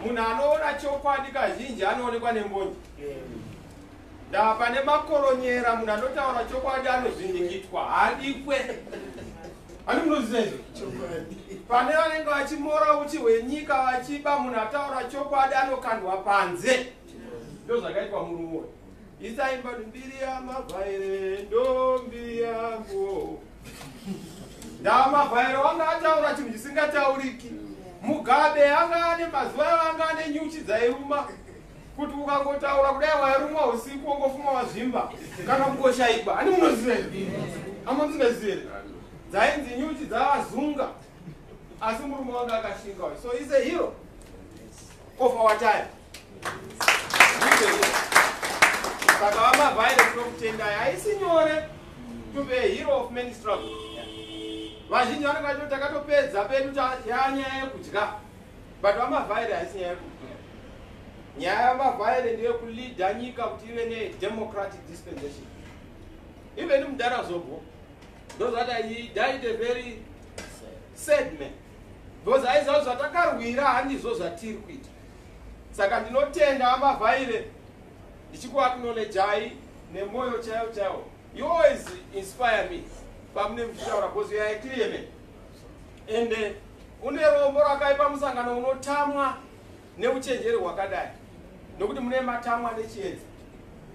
munhu anoona chokwadi kazhinji anoonekwa nembonyi. Pane makoronyera munhu anotaura chokwadi anozvindikitwa hadikwe. Ani munoziva izvo? Pane vanenge vachimora uchi hwenyika vachiba munhu ataura chokwadi anokandwa panze. Ndo zvakaitwa murume. Isaimba mbiri yamavhaire ndombi yangu. Ndamavhaire wanga ataura chinhu chisingatauriki. Mugabe anga ane mazuva anga ane nyuchi dzairuma. Kuti ukangotaura kudai wairumwa usiku wongofuma wazvimba kana kungoshaikwa. Ani munoziva izvo? Amunoziva. Dzainzi nyuchi dzavazunga. Asi murume wanga akashinga. So he's a hero of our time. Saka vamavhaire tinokutendai haisi nyore to be a hero of many struggles. Vazhinji vanenge vachiti takatopedza pedu yanyaya yekudya, but vamavhaire haisi nyaya yekudya. Nyaya yamavhaire ndeyekuleadha nyika kuti ive nedemocratic dispensation. Even Mudara Zobo, those that he died a very sad man. Because aiziva zvatakarwira handizvo zvatiri kuita. Saka ndinotenda vamavhaire ndichikuacknowledgeai nemoyo chaiwo chaiwo. You always inspire me. Pamune muchitaura because you are a clear man. And une rombo rakaipa musangano unotamwa neuchenjeri hwakadai. Nokuti mune matamwa nechiedza.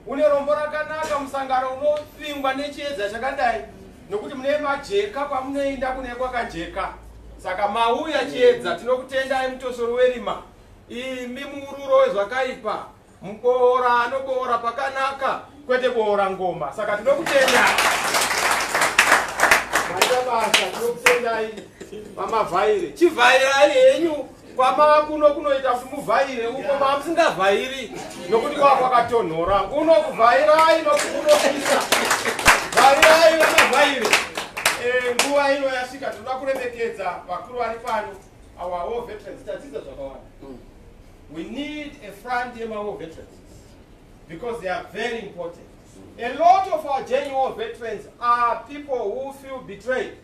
Une rombo rakanaka musangano unopingwa nechiedza chakadai. Nokuti mune majeka kwamunoenda kune kwakajeka. Saka mauya chiedza tinokutendai mutosoro werima. Imi mururo wezvakaipa. Muboora anoboora pakanaka kwete boora ngoma. Saka tinokutenda. Maita basa tinokutendai vamavhaire. Chivhairai henyu kwamava kunoita kuti muvhaire uko mamusingavhairi nokuti kwakatonhora. Kuno kuvhairai nokunopisa. Vhairai vamavhaire. Nguva ino yasvika tinoda kuremekedza vakuru vari pano our war veterans. Tadzidza zvakawanda. We need a front team of veterans because they are very important. A lot of our genuine veterans are people who feel betrayed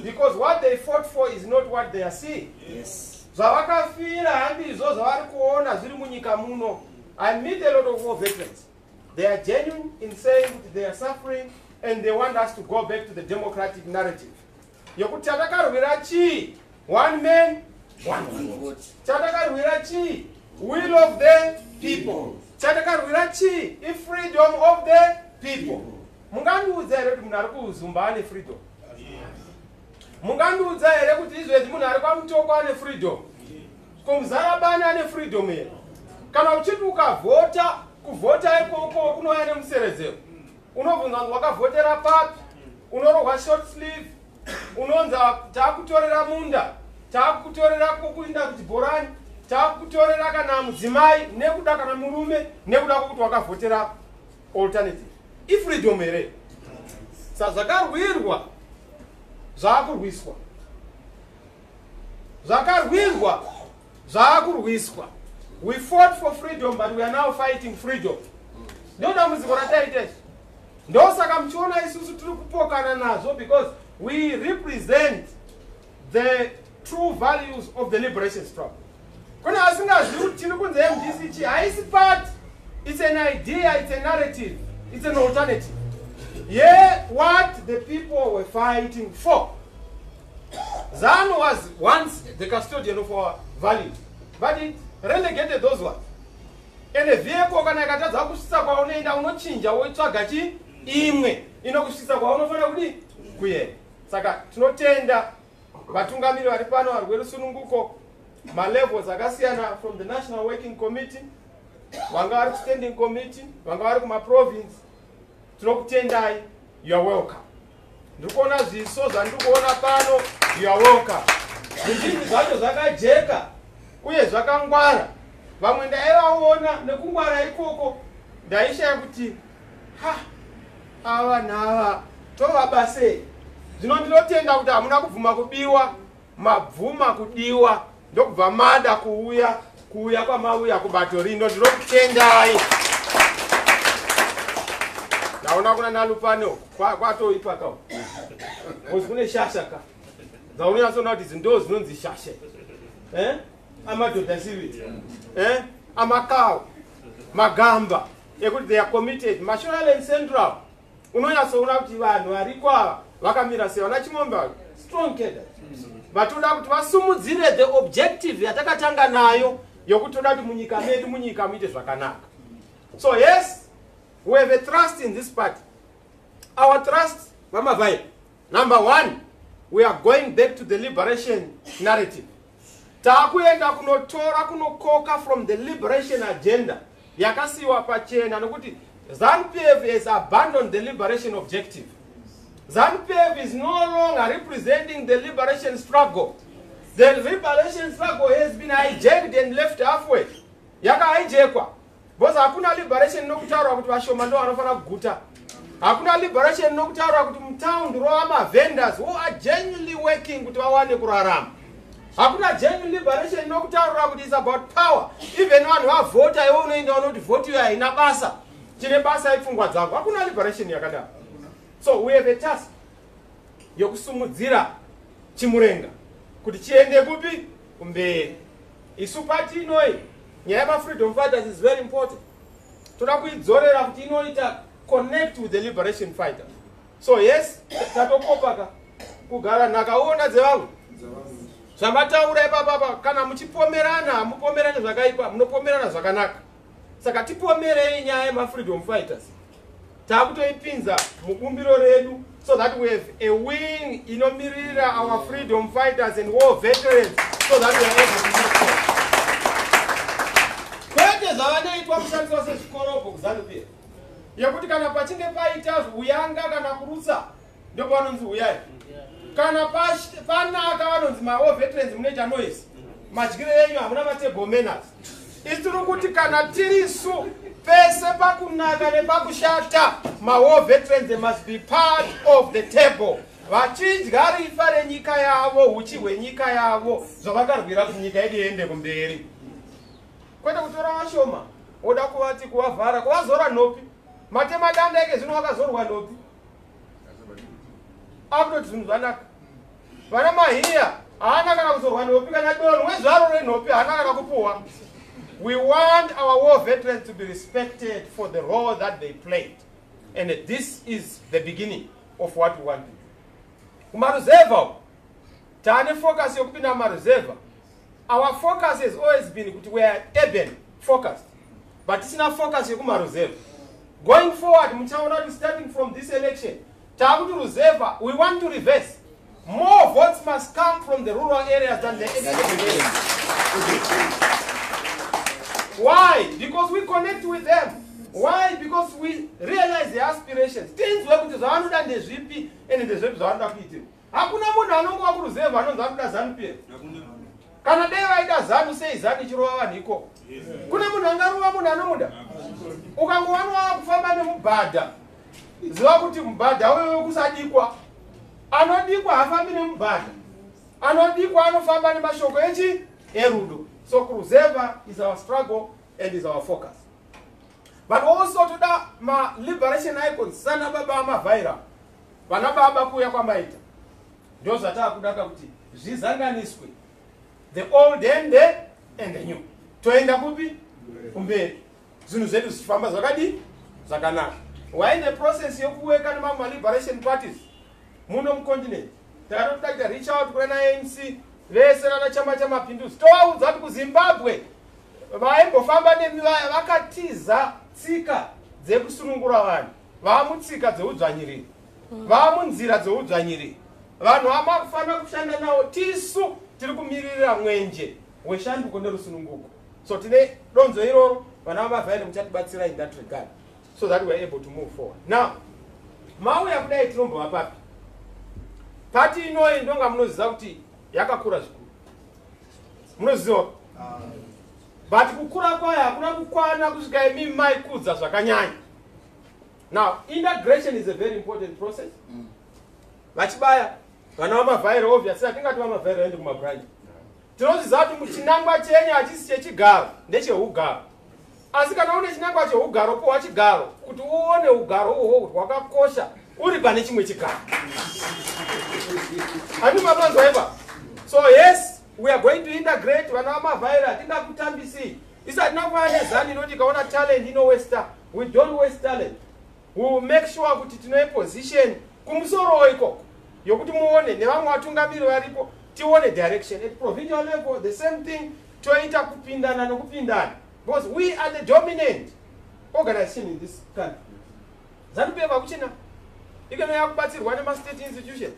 because what they fought for is not what they are seeing. Yes. Zvavakafira handizvo zvavari kuona zviri munyika muno. I meet a lot of war veterans. They are genuine in saying that they are suffering and they want us to go back to the democratic narrative. Yokuti chatakarwira chii? One man, one vote. Chatakarwira chii? Will of the people. Chatakarwira chii? Freedom of the people. Mungandiudza here kuti munhu ari kuzumba ane freedom? Mungandiudza here kuti izvezvi munhu ari kwaMutoko ane freedom? Kumuzarabani ane freedom here? Kana uchiti ukavhota, kuvhota ikoko kunouya nemuseredzero. Unobvunza kuti wakavhotera papi? Unorohwa short sleeve? Unonza taakutorera munda? Taakutorera kuenda kuchibhorani? Taakutorera kana mudzimai nekuda kana murume nekuda kwokuti wakavhotera alternative? Ifreedom here. Saka zvakarwirwa zvaakurwiswa. Zvakarwirwa zvaakurwiswa. We fought for freedom but we are now fighting freedom. Ndio dambudziko rataita isi. Ndo saka muchiona isusu tiri kupokana nazvo because we represent the true values of the liberation struggle. Kuna asingazivi kuti tiri kunze MDC haisi part. It's an idea, it's a narrative, it's an alternative. Yeah, what the people were fighting for. ZANU was once the custodian of our values, but it relegated those ones. And the vehicle kana ikatadza kusvitsa kwaunoenda unochinja woitsvaga imwe inokusvitsa kwaunofanira kudi kuenda. Saka tinotenda vatungamiri vari pano vari rwerusununguko malevels akasiyana from the National Working Committee, vanga vari standing committee, vanga vari kumaprovince. Tinokutendai, you are welcome. Ndikuona zviso zvandikuona pano, you are welcome. Zvizhinji zvacho zvakajeka uye zvakangwara. Vamwe ndaivaona nekungwara ikoko ndaishaya kuti ava nava tovabasei. Zvino ndinotenda kuti hamuna kubvuma kubiwa, mabvuma kudiwa, ndokubva mada kuuya kwamauya kubato rino. Ndinokutendai. Ndaona kuna nalupano kwatoipa kao. Kune shasha ka. Zaunyatsona kuti zinto zinonzi shasha. amadhodha siviti amakawo magamba ekuti they are committed. Mashonaland Central unonyatsoona kuti vanhu variko ava vakamira sei, vana Chimombe strong cadres, but toda kuti vasumudzire the objective yatakatanga nayo yokuti toda kuti munyika medu munyika muite zvakanaka. So yes, we have a trust in this party. Our trust, Mama Vai, number one, we are going back to the liberation narrative. Takuenda kunotora kunokoka from the liberation agenda yakasiwa pachena nokuti ZANU-PF has abandoned the liberation objective. ZANU-PF is no longer representing the liberation struggle. The liberation struggle has been hijacked and left halfway. Yaka hijackwa. Because hakuna liberation nokutaura kuti vashoma ndo vanofana kuguta. Hakuna liberation nokutaura kuti mtown ndo ama vendors who are genuinely working kuti vawane kurarama. Hakuna genuine liberation nokutaura kuti it's about power. Even vanhu vavhota iwo unoenda unoti vote iyo haina basa. Chine basa ipfungwa dzangu. Hakuna liberation yakadaro. So we have a task yokusumudzira Chimurenga kuti chiende kupi kumberi. Isu party inoi nyaya yema-freedom fighters is very important. Toda kuidzorera kuti inoita connect with the liberation fighters. So yes, tatokopaka kugara nakaona dzevamwe zvamataura ipapapa kana muchipomerana mupomerane zvakaipa munopomerana zvakanaka. Saka tipomerei nyaya yema-freedom fighters takutoipinza mubumbiro redu so that we have a wing inomirira our freedom fighters and war veterans so that we are able to move forward. Kwete zvavanoitwa kushandiswa sezvikoropo kuZANU-PF yekuti kana pachinge paita uyanga kana kurutsa ndipo vanonzi uyai, kana panaka vanonzi ma-war veterans munoita noise, madyire enyu hamuna ma-table manners. Isiri kuti kana tirisu pese pakunaka nepakushata ma-war veterans they must be part of the table. Vachidya rifa renyika yavo, uchi hwenyika yavo, zvavakarwira kuti nyika yedu iende kumberi. Kwete kutora vashoma oda kuvati kuvavhara kuvazora nhopi, matema danda eke zvino vakazorwa nhopi. Akutoti zvinhu zvanaka. Vana mahiya haana kana kuzorwa nhopi kana donho wezvaro renhopi haana kana kupuhwa. We want our war veterans to be respected for the role that they played. And this is the beginning of what we want to do. Kumaruzeva, tane focus yokupinda maruzeva. Our focus has always been that we are urban focused. But it's not focus yokumaruzeva. Going forward, muchaona starting from this election, takuti ruzeva, we want to reverse. More votes must come from the rural areas than the urban areas. Why? Because we connect with them. Why? Because we realize their aspirations. Things where kuti zvavanoda ndezvipi ende ndezvipi zvavanoda kuitira. Hakuna munhu anongowa kuruzeva anonzi anoda ZANU-PF. Kana dai vaida ZANU sei ZANU ichirova vanhu ikoko. Kuna munhu angarova munhu anomuda. Ukangowana kufamba nemubhadha, ziva kuti mubhadha wewe kusadikwa. Anodikwa hafambi nemubhadha. Anodikwa anofamba nemashoko erudo. So kuruzeva is our struggle and is our focus. But also toda ma liberation icons sana baba amavhaira. Vana baba kuya kwamaita. Ndio zvatava kudaka kuti zvizanganiswe. The old and the new. Toenda kupi? Kumberi. Zvinhu zvedu zvichifamba zvakadi zvakanaka. We're in the process yokuweka nemamwe liberation parties muno mucontinent. Takuita reach out kuna ANC vese nana chama chamapinduzi. Tovaudza kuti kuZimbabwe vaimbofamba nemivaya vakatiza tsika dzekusunungura vanhu. Vamutsika dzeudzvanyiriri. Vamunzira dzeudzvanyiriri. Vanhu vamakufanira kushanda navo tisu tiri kumirira mwenje weshanduko nerusununguko. So tine donzo iroro vana vamavhaire muchatibatsira in that regard so that we are able to move forward. Now, mauya kudai tinombova papi? Party inoi ndonga munoziva kuti yakakura zvikuru. Munoziva? But kukura kwayo hakuna kukwana kusvika imi maikudza zvakanyanya. Now, integration is a very important process. Vachibaya vana vamavhaire obviously hatingati vamavhaire vaende kumabranch. Tinoziva kuti muchinangwa chenyu hachisi chechigaro ndecheugaro. Asi kana une chinangwa cheugaro powa chigaro kuti uone ugaro uhwo kuti hwakakosha uri pane chimwe chigaro. Handi mabanzwa ipa. So yes, we are going to integrate vana vamavhaira hatingakutambisi isati nakuva nezani inoti ikaona talent inowesta. We don't waste talent. We will make sure kuti tine position kumusoro ikoko yokuti muone nevamwe vatungamiri varipo tione direction at provincial level. The same thing toita kupindana nokupindana because we are the dominant organization in this country. ZANU-PF hakuchina ikana yakubatsirwa nema-state institutions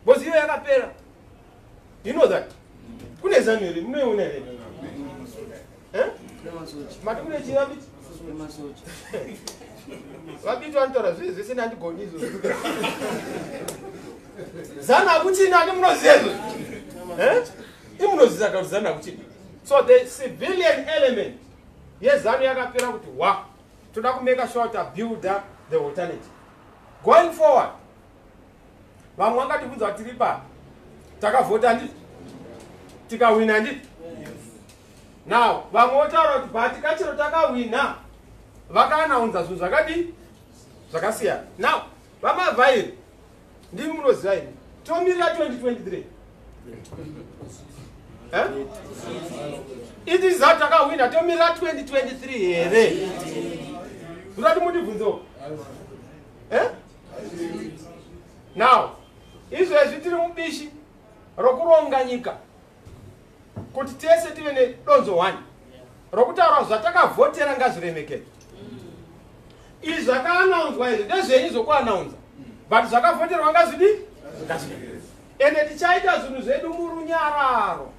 because iyo yakapera. You know that kune ZANU iri munoiona here mati kune chirabiti vabiti vanotaura zvese nandigoni izvo ZANU hakuchina ani munoziva izvo imunoziva kuti ZANU hakuchina. So the civilian element yeZANU yakapera kuti wa toda kumeka sure to build up the alternative going forward. Vamwe vakatibvunza kuti tiri pa takavhota nditi tikawina nditi. Now vamwe votaura kuti bhati kachiro takawina vakaanaunza zvinhu zvakadi zvakasiyana. Now vamavhairi ndimi munoziva ini tomirira 2023 it is that takawina tomirira 2023 here zvirati mundibvunzo now izvezvi tiri mubishi rokuronga nyika kuti tese tive nedonzo 1 rokutaura zvatakavhotera ngazviremekedzwe. Izvi zvakaanaunzwa izvi ndezvenyu zvokuanaunza but zvakavhoterwa ngazvidi ngazviremekedzwe. Ende tichaita zvinhu zvedu murunyararo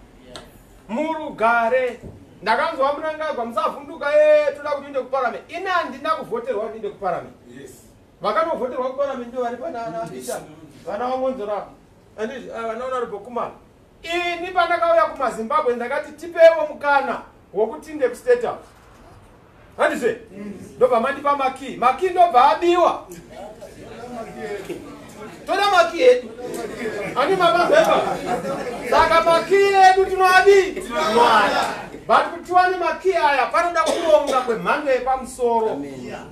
murugare. Ndakanzwa Mnangagwa musavhunduka toda kuti inde kuparliament. Ine handina kuvhoterwa kuti inde kuparliament. Vakanovhoterwa kuparliament ndio vari pana vana vamonzora vanaona uri Bokumana. Ini pandakauya kumaZimbabwe ndakati tipewo mukana wokuti inde kustate house. Handizve ndobva mandipa makii ndobva abiwa toda makii edu ani mabazeva saka makii edu tinoada but kuti tiwane makii aya panoda kuronga kwemhando yepamusoro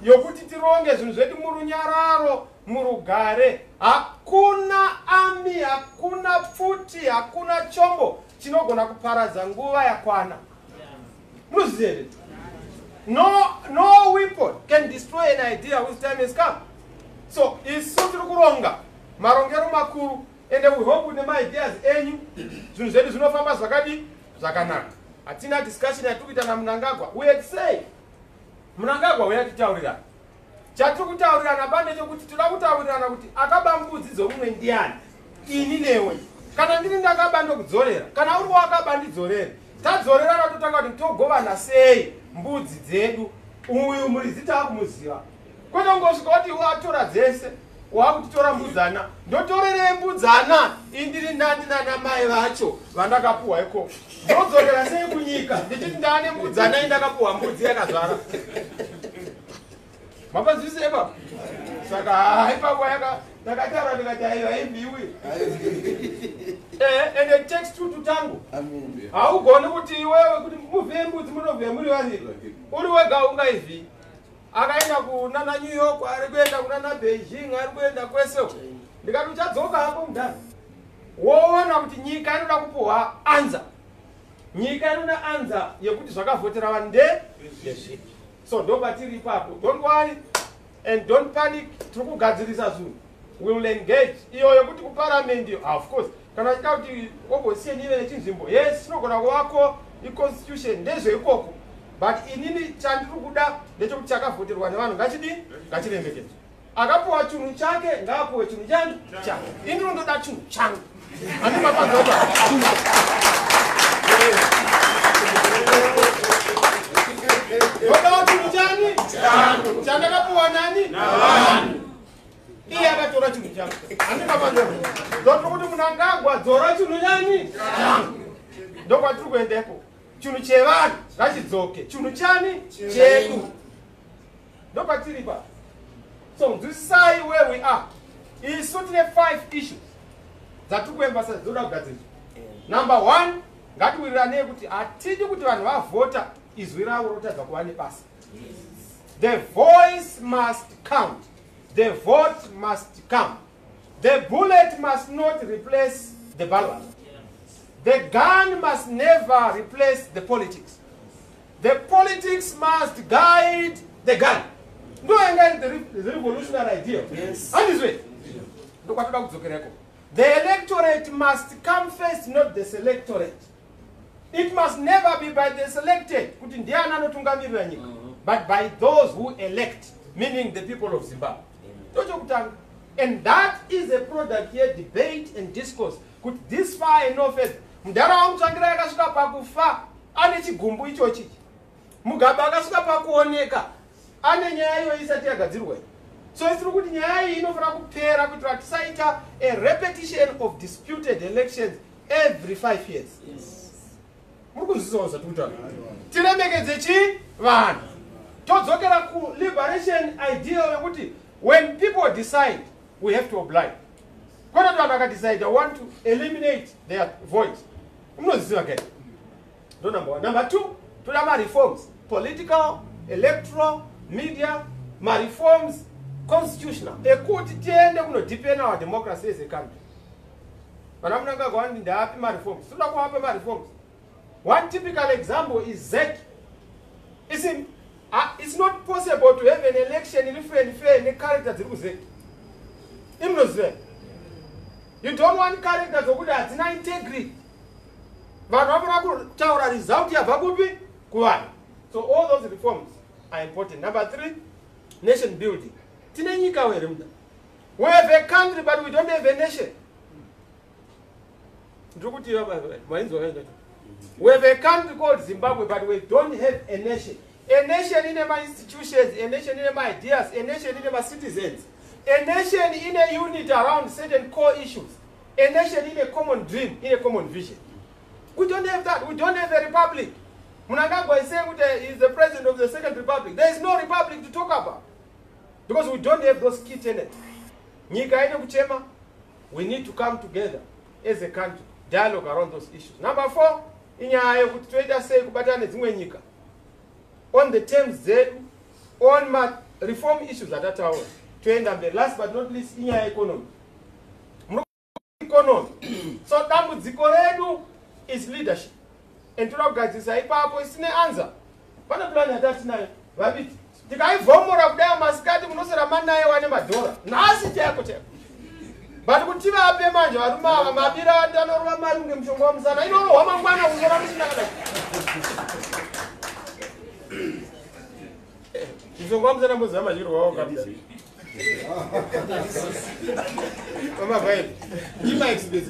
yokuti tironge zvinhu zvedu murunyararo murugare. Hakuna ami, hakuna pfuti, hakuna chombo chinogona kuparadza nguva yakwana. Muzive no weapon can destroy an idea whose time has come. So isu tiri kuronga marongero makuru ende we hope nema ideas enyu zvinhu zvedu zvinofamba zvakadi zvakanaka. Hatina discussion yatikuita naMnangagwa. We had said Mnangagwa uyatitaurirana chatiri kutaurirana bande chokuti toda kutaurirana kuti akaba mbudzi dzomumwe ndiani ini newe. Kana ndiri ndakaba ndokudzorera kana uri wakaba ndidzorere tadzorerana totanga kuti togovana sei mbudzi dzedu. Uyu murizita akumuziva kwete ngosvika kuti watora dzese wakutitora mbudzana ndotorere mbudzana indiri ndani nanamai vacho vandakapuhwa ikoko ndodzorera sei kunyika ndichiti ndane mbudzana indakapuhwa mbudzi yakazvara. Mapazivise ipapo saka haipapo ndakataura ndikati aiwa haibhiwi and it takes two to tango. Haugoni kuti iwewe kuti muvheye mbudzi munovheye muri vaviri uri wega ungaivhi. Akaenda kunana New York, ari kuenda kunana Beijing, ari kuenda kwese. Ndikati uchadzoka hapo mudhani woona kuti nyika inoda kupuhwa anza. Nyika inoda anza yekuti zvakavhotera vanhu ndezvizvi. So ndobatiri ipapo. Don't worry and don't panic. Tiri kugadzirisa zvinhu. We will engage. Iyo yekuti kuparliament of course. Kana chika kuti opposition ive nechinzvimbo. Yes, tinogona kuvako iconstitution ndezveikoko. But inini chandiri kuda ndechekuti chakavhoterwa nevanhu ngachiremekedzwe. Akapuhwa chinhu chake ngaapuhwe chinhu chake. Ini ndinoda chinhu changu. Handima panzota. Ndoda chinhu chani? Chandakapuhwa nani? Navanhu. Iye akatora chinhu changu. Handima panzota. Ndotiri kuti Mnangagwa dzora chinhu chani? Changu. Ndokwatiri kuendepo. Chinhu chevanhu ngachidzoke. Chinhu chani? Chedu. Ndopatiri pa. So nzwisisai where we are. Isu tine 5 issues dzatiri kuemphasize dzoda kugadziriswa. Number 1, ngatiwirirane kuti hatidi kuti vanhu vavhota izwi ravo rotadza kuva nebasa. The voice must count. The vote must come. The bullet must not replace the ballot. The gun must never replace the politics. The politics must guide the gun. No, the revolutionary idea. Yes. And this way. The electorate must come first, not the selectorate. It must never be by the selected, but by those who elect, meaning the people of Zimbabwe. And that is a product here, debate and discourse. Could this far and no further? Mdara mchangira yakashuka pakufa ane chigumbu ichochi. Mugabe akashuka pakuoneka ane nyaya iyo isati yagadzirwa. So it's through nyaya inofana kupera kuti tisaita a repetition of disputed elections every 5 years. Yes. Mukuzvizoza tukutana. Tiremekedze chi vanhu. Todzokera ku liberation idea yokuti when people decide we have to oblige. When I decide I want to eliminate their voice. Okay. Number one. Number two, to have reforms. Political, electoral, media, my reforms, constitutional. They could depend on our democracy as a country. But I'm not going to have my reforms. So not have my reforms. One typical example is ZEC. It's not possible to have an election in a character through ZEC. You don't want characters who have no integrity. But so all those reforms are important. Number three, nation building. We have a country, but we don't have a nation. We have a country called Zimbabwe, but we don't have a nation. A nation in my institutions, a nation in my ideas, a nation in my citizens. A nation in a unit around certain core issues. A nation in a common dream, in a common vision. We don't have that. We don't have a republic. Mnangagwa is saying he is the president of the Second Republic. There is no republic to talk about. Because we don't have those key tenets. We need to come together as a country, dialogue around those issues. Number four, on the terms then, on reform issues at that hour. Last but not least, in your economy. So Zikoredu is leadership. And to look at this, I is an answer. What a plan at that night. Rabbit. The guy Vomor of them must cut him no Saramana and Madora. Nasi Jacote. But would you have a man, Mabira, and Danora Malum from Homes, and I don't know how one of them was a major. Mama babe, you might speak.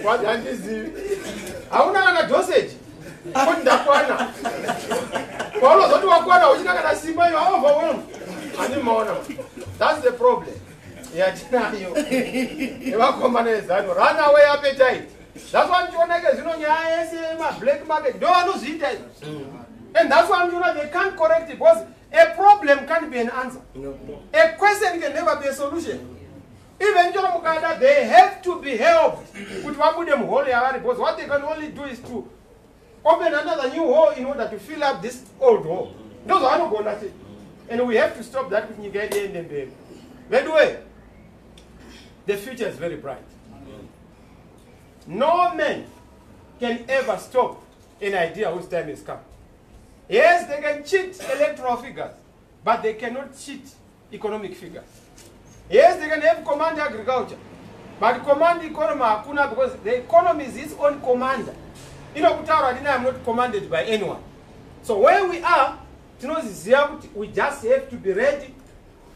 What is it? I want a dosage. Put that one. Follow the one, which I see by your overwhelmed. That's the problem. Yeah, you run away appetite. That's what you want to black market. Don't lose it. And that's why they can't correct it because a problem can't be an answer. A question can never be a solution. Even they have to be helped with because what they can only do is to open another new hole in order to fill up this old hole. Those are not going to it. And we have to stop that with Nigeria and the by the way, the future is very bright. No man can ever stop an idea whose time has come. Yes, they can cheat electoral figures, but they cannot cheat economic figures. Yes, they can have command agriculture, but command economy hakuna because the economy is its own commander. You know, I'm not commanded by anyone. So where we are, we just have to be ready.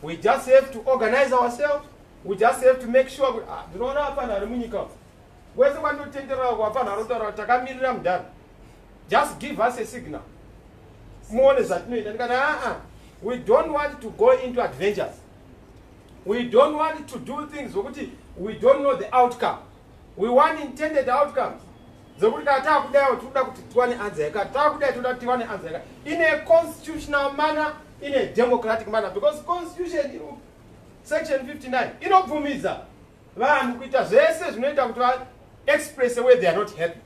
We just have to organize ourselves. We just have to make sure. Just give us a signal. We don't want to go into adventures. We don't want to do things. We don't know the outcome. We want intended outcomes. In a constitutional manner, in a democratic manner. Because Constitution, Section 59, express the way they are not happy.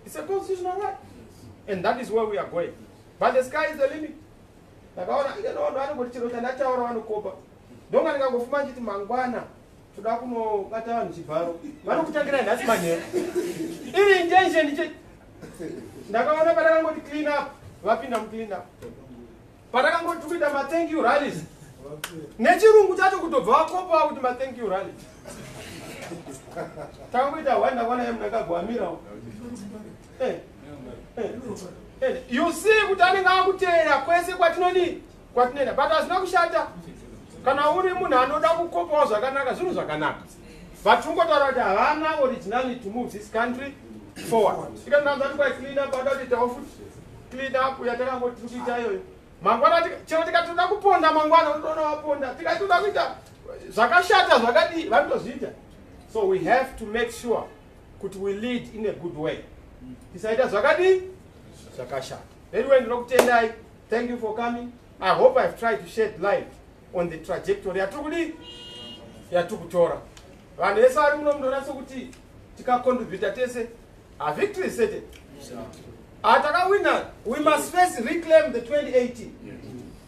It's a constitutional right. And that is where we are going. But the sky is the limit. toda kunobata vanhu chibharo vanokutangira nhasi manheru iri intention che ndakaona patakangoti clean up vapinda muclean up patakangoti kuita mathank you rallies nechirungu chacho kutobva vakopa kuti mathank you rallies takangoita ndakaona ndakagwamirawo you see kuti anenge akuteera kwese kwatinoenda but hazina kushata kana uri munhu anoda kukopawo zvakanaka zvinhu zvakanaka but tungotaura kuti havana originality to move this country forward ikananzanikwai clean up ada kuti taofuti clean up yatakangoti kuita iyoyo mangwana chero tikatoda kuponda mangwana unotoona waponda tikatoda kuita zvakashata zvakadii vanotozviita so we have to make sure kuti we lead in a good way tisaita zvakadii zvakashata anyway ndinokutendai thank you for coming I hope I've tried to shed light on the trajectory yatikutora vanhu vese vari muno munonatso kuti tikacontributa tese a victory certain atakawina we must first reclaim the 2018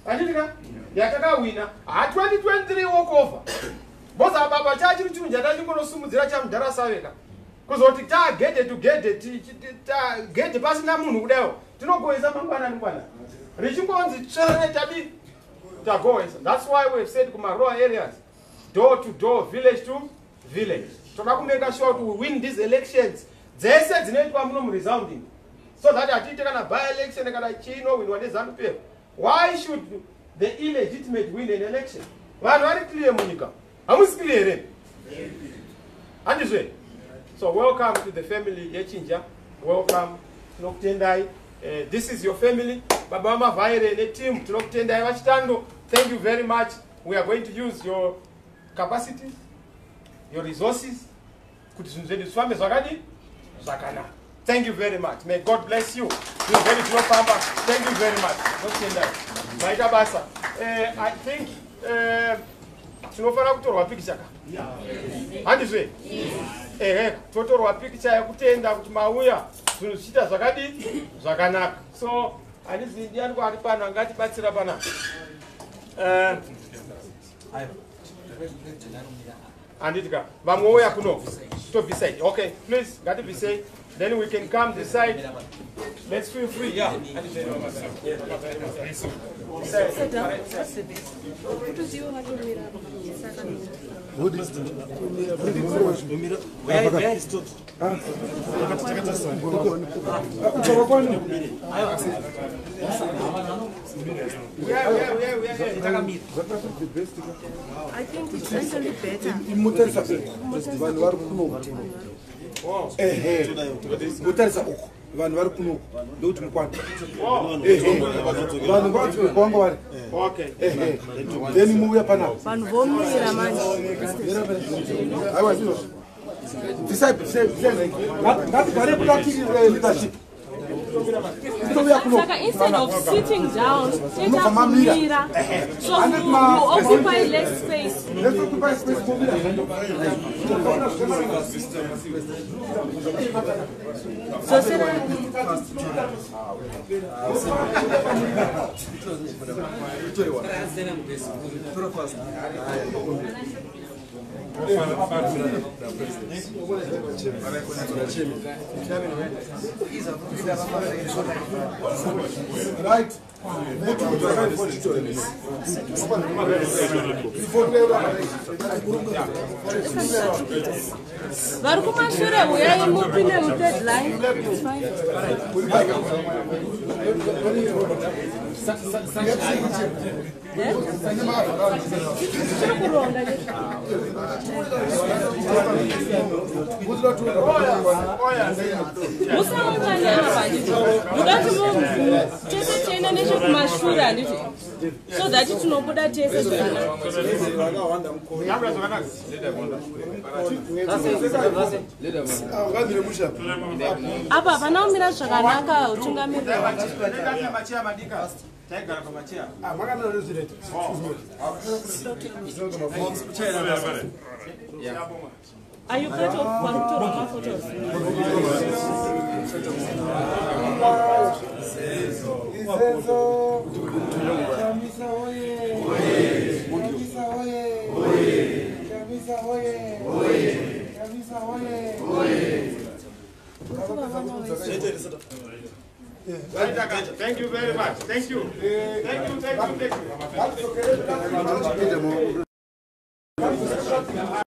anditika yatakawina 2023 walk over boza baba chachiri chinhu chatachingonosumudzira chamudhara saveka kuzoti tagedhe pasina munhu kudayo tinogoisa mangwanani richingonzi tsvere tagoisa that's why we've said kumarural areas door to door village to village toda kumeka sure kuti we win these elections dzese dzinoitwa muno muresounding so that atiite kana by election kana chinowinwa neZANU-PF why should the illegitimate win an election vanhu vari clear munyika hamusi clear here handizve so welcome to the family yechinja welcome tinokutendai this is your family baba vamavhaire neteam tinokutendai vachitando thank you very much we are going to use your capacities your resources kuti zvinhu zvedu zvifambe zvakadi zvakanaka thank you very much may God bless you zvinhu zvedu zvinofamba thank you very much tinokutendai maita basa I think tinofanira kutorwa picture handizve totorwa picture yekutenda kuti mauya zvinhu zvichiita zvakadi zvakanaka so handizivi ndiani kwari pano angatibatsira pana handitika vamwe uya kuno to beside okay please ngatibeside then we can come this side let's feel free yeah What is the where is stood? I think it's actually better. Vanhu vari kuno ndokuti mukwata vanhu vakwanga vari then muuya panapa vanhu vomira manje aiwa zvino ngatigare kudati leadership saka instead of sitting down tetakumira so you occupy less space so right vari kumashure uyai mupinde mudeadline musaungane apa nditi mudati tese tiende nechekumashure handiti so that tinobuda tese apa panaumira zvakanaka utungamiriri Are you part of Parutorama photos? Chamisa oye! Thank you very much. Thank you. Thank you.